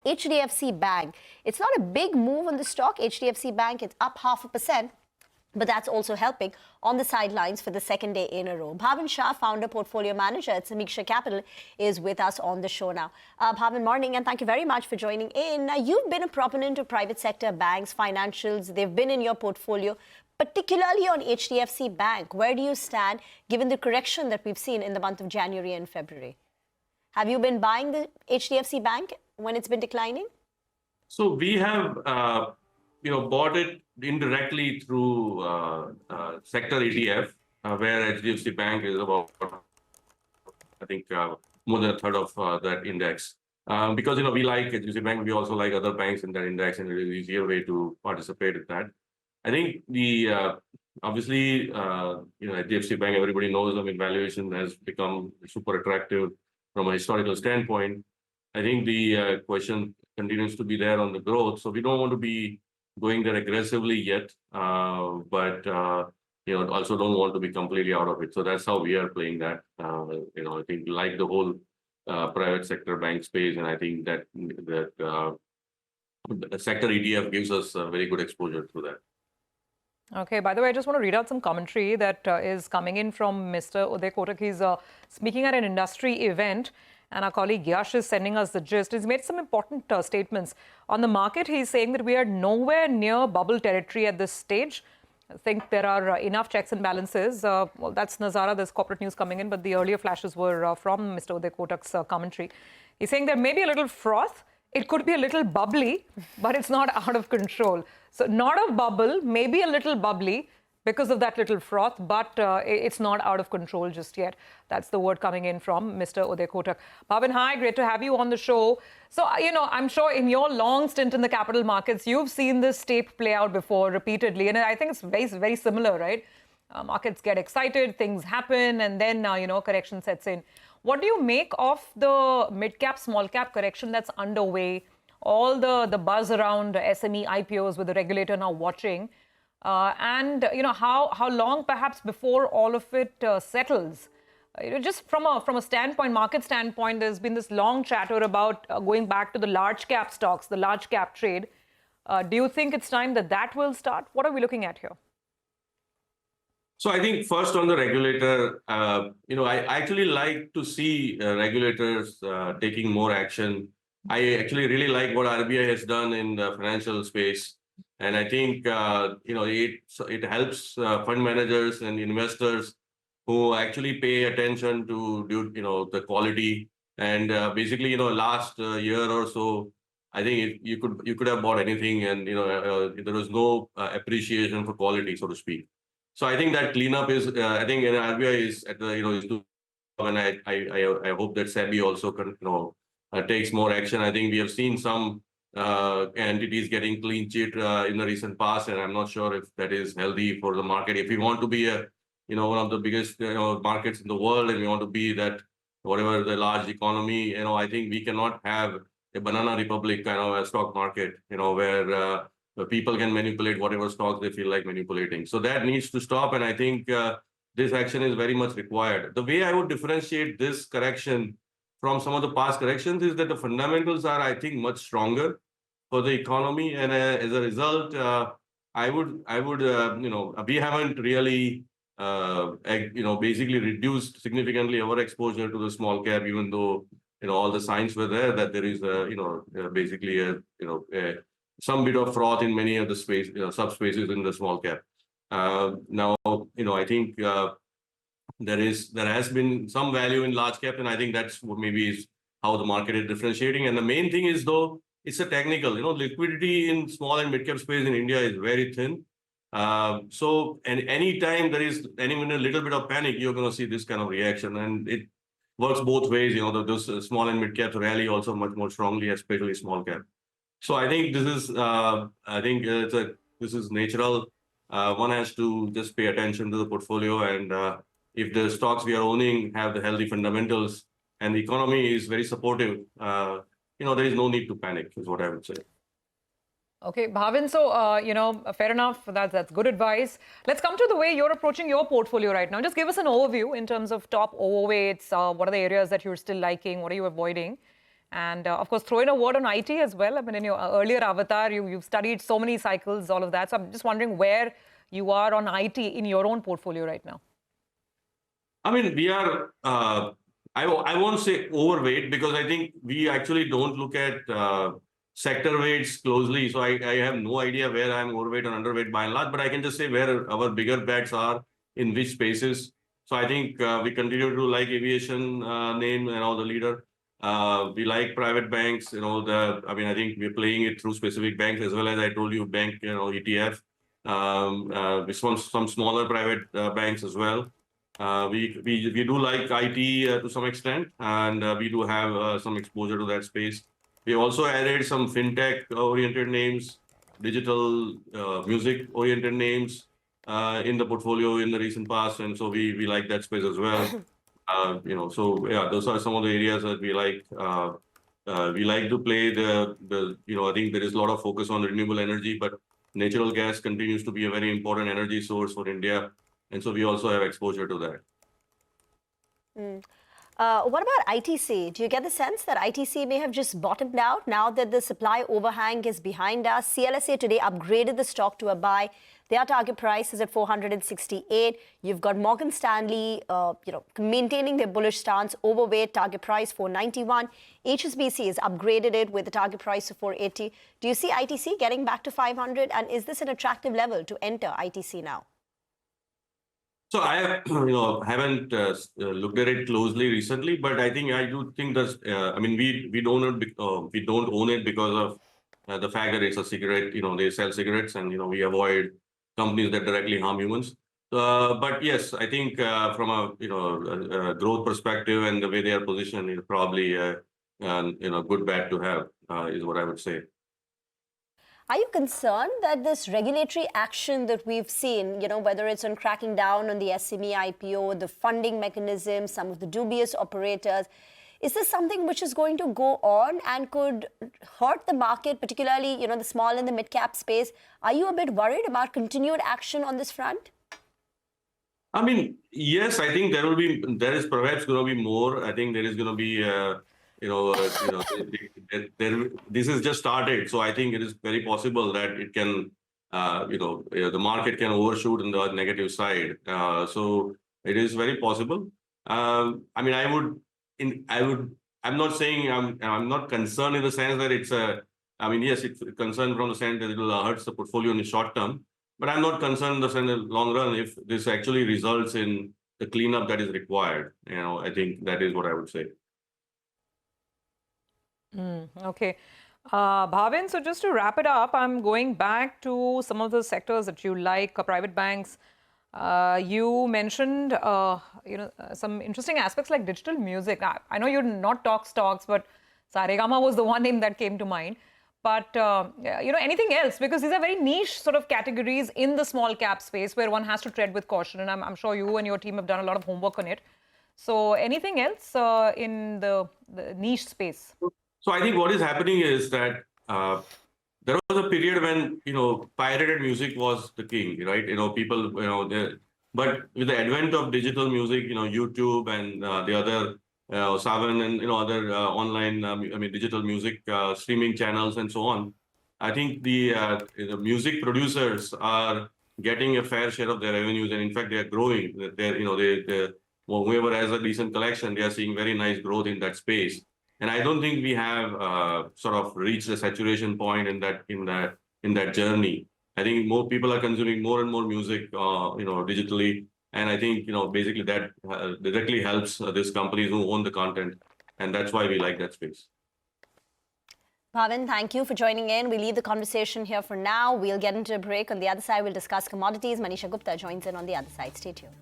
HDFC Bank. It's not a big move on the stock. HDFC Bank, it's up 0.5%. But that's also helping on the sidelines for the second day in a row. Bhavin Shah, founder, portfolio manager at Sameeksha Capital, is with us on the show now. Bhavin, morning, and thank you very much for joining in. You've been a proponent of private sector banks, financials. They've been in your portfolio, particularly on HDFC Bank. Where do you stand, given the correction that we've seen in the month of January and February? Have you been buying the HDFC Bank when it's been declining? So we have, bought it indirectly through sector ETF, where HDFC Bank is about, I think, more than a third of that index. Because we like HDFC Bank, we also like other banks in that index, and it is an easier way to participate in that. I think the obviously, HDFC Bank, everybody knows. I mean, valuation has become super attractive from a historical standpoint. I think the question continues to be there on the growth. So we don't want to be going there aggressively yet, but also don't want to be completely out of it. So that's how we are playing that. I think we like the whole private sector bank space, and I think that the sector ETF gives us a very good exposure to that. Okay, by the way, I just want to read out some commentary that is coming in from Mr. Uday Kotak. He's speaking at an industry event, and our colleague Yash is sending us the gist. He's made some important statements. On the market, he's saying that we are nowhere near bubble territory at this stage. I think there are enough checks and balances. Well, that's Nazara, there's corporate news coming in, but the earlier flashes were from Mr. Uday Kotak's commentary. He's saying there may be a little froth. It could be a little bubbly, but it's not out of control. So not a bubble, maybe a little bubbly because of that little froth, but it's not out of control just yet. That's the word coming in from Mr. Uday Kotak. Bhavin, hi, great to have you on the show. So, I'm sure in your long stint in the capital markets, you've seen this tape play out before repeatedly. And I think it's very, very similar, right? Markets get excited, things happen, and then, correction sets in. What do you make of the mid-cap, small-cap correction that's underway? All the buzz around SME IPOs with the regulator now watching. And how long perhaps before all of it settles? Just from a standpoint, market standpoint, there's been this long chatter about going back to the large cap stocks, the large cap trade. Do you think it's time that will start? What are we looking at here? So I think first on the regulator, I actually like to see regulators taking more action. I actually really like what RBI has done in the financial space. And I think, it helps fund managers and investors who actually pay attention to, the quality. And basically, last year or so, I think you could have bought anything, and, there was no appreciation for quality, so to speak. So I think that cleanup is, I think RBI is at the, and I hope that SEBI also takes more action. I think we have seen some entities getting clean sheet in the recent past, and I'm not sure if that is healthy for the market. If we want to be one of the biggest markets in the world, and we want to be that whatever the large economy, I think we cannot have a banana republic kind of a stock market, where people can manipulate whatever stocks they feel like manipulating. So that needs to stop, and I think this action is very much required. The way I would differentiate this correction from some of the past corrections is that the fundamentals are, I think, much stronger for the economy, and as a result, we haven't really, basically reduced significantly our exposure to the small cap, even though all the signs were there that there is basically some bit of froth in many of the subspaces in the small cap. Now, I think there has been some value in large cap, and I think that's what maybe is how the market is differentiating. And the main thing is, though, it's a technical. Liquidity in small and mid cap space in India is very thin. So, and anytime there is even a little bit of panic, you're going to see this kind of reaction, and it works both ways. Those small and mid caps rally also much more strongly, especially small cap. So I think this is, this is natural. One has to just pay attention to the portfolio, and if the stocks we are owning have the healthy fundamentals and the economy is very supportive, there is no need to panic, is what I would say. Okay, Bhavin, so, fair enough. That's good advice. Let's come to the way you're approaching your portfolio right now. Just give us an overview in terms of top overweights. What are the areas that you're still liking? What are you avoiding? And of course, throw in a word on IT as well. I mean, in your earlier avatar, you've studied so many cycles, all of that. So I'm just wondering where you are on IT in your own portfolio right now. I mean, we are, I won't say overweight because I think we actually don't look at sector weights closely. So I have no idea where I'm overweight or underweight by and large, but I can just say where our bigger bets are in which spaces. So I think we continue to like aviation name, the leader. We like private banks, I mean, I think we're playing it through specific banks as well as I told you, bank, ETF. With some smaller private banks as well. We do like IT to some extent, and we do have some exposure to that space. We also added some fintech-oriented names, digital music-oriented names in the portfolio in the recent past, and so we like that space as well. So yeah, those are some of the areas that we like. We like to play I think there is a lot of focus on renewable energy, but natural gas continues to be a very important energy source for India. And so we also have exposure to that. What about ITC? Do you get the sense that ITC may have just bottomed out now that the supply overhang is behind us? CLSA today upgraded the stock to a buy. Their target price is at 468. You've got Morgan Stanley, maintaining their bullish stance, overweight, target price 491. HSBC has upgraded it with a target price of 480. Do you see ITC getting back to 500? And is this an attractive level to enter ITC now? So I have, haven't looked at it closely recently, but I do think that we don't own it because of the fact that it's a cigarette. They sell cigarettes, and we avoid companies that directly harm humans. But yes, I think from a growth perspective and the way they are positioned, it's probably a good bet to have is what I would say. Are you concerned that this regulatory action that we've seen, whether it's on cracking down on the SME IPO, the funding mechanism, some of the dubious operators, is this something which is going to go on and could hurt the market, particularly, the small and the mid-cap space? Are you a bit worried about continued action on this front? I mean, yes, I think there is perhaps going to be more. I think there is going to be this is just started. So I think it is very possible that it can, the market can overshoot on the negative side. So it is very possible. I mean, I'm not saying I'm not concerned in the sense that yes, it's concerned from the sense that it will hurt the portfolio in the short term, but I'm not concerned in the sense in the long run if this actually results in the cleanup that is required. I think that is what I would say. Okay. Bhavin, so just to wrap it up, I'm going back to some of the sectors that you like, private banks. You mentioned, some interesting aspects like digital music. I know you did not talk stocks, but Saregama was the one name that came to mind. But, anything else? Because these are very niche sort of categories in the small cap space where one has to tread with caution. And I'm sure you and your team have done a lot of homework on it. So anything else in the niche space? So I think what is happening is that there was a period when pirated music was the king, right? People, but with the advent of digital music, YouTube and the other Saavn and other online, digital music streaming channels and so on. I think the music producers are getting a fair share of their revenues, and in fact they are growing. Whoever has a decent collection, they are seeing very nice growth in that space. And I don't think we have sort of reached a saturation point in that journey. I think more people are consuming more and more music, digitally, and I think basically that directly helps these companies who own the content, and that's why we like that space. Bhavin, thank you for joining in. We leave the conversation here for now. We'll get into a break. On the other side, we'll discuss commodities. Manisha Gupta joins in on the other side. Stay tuned.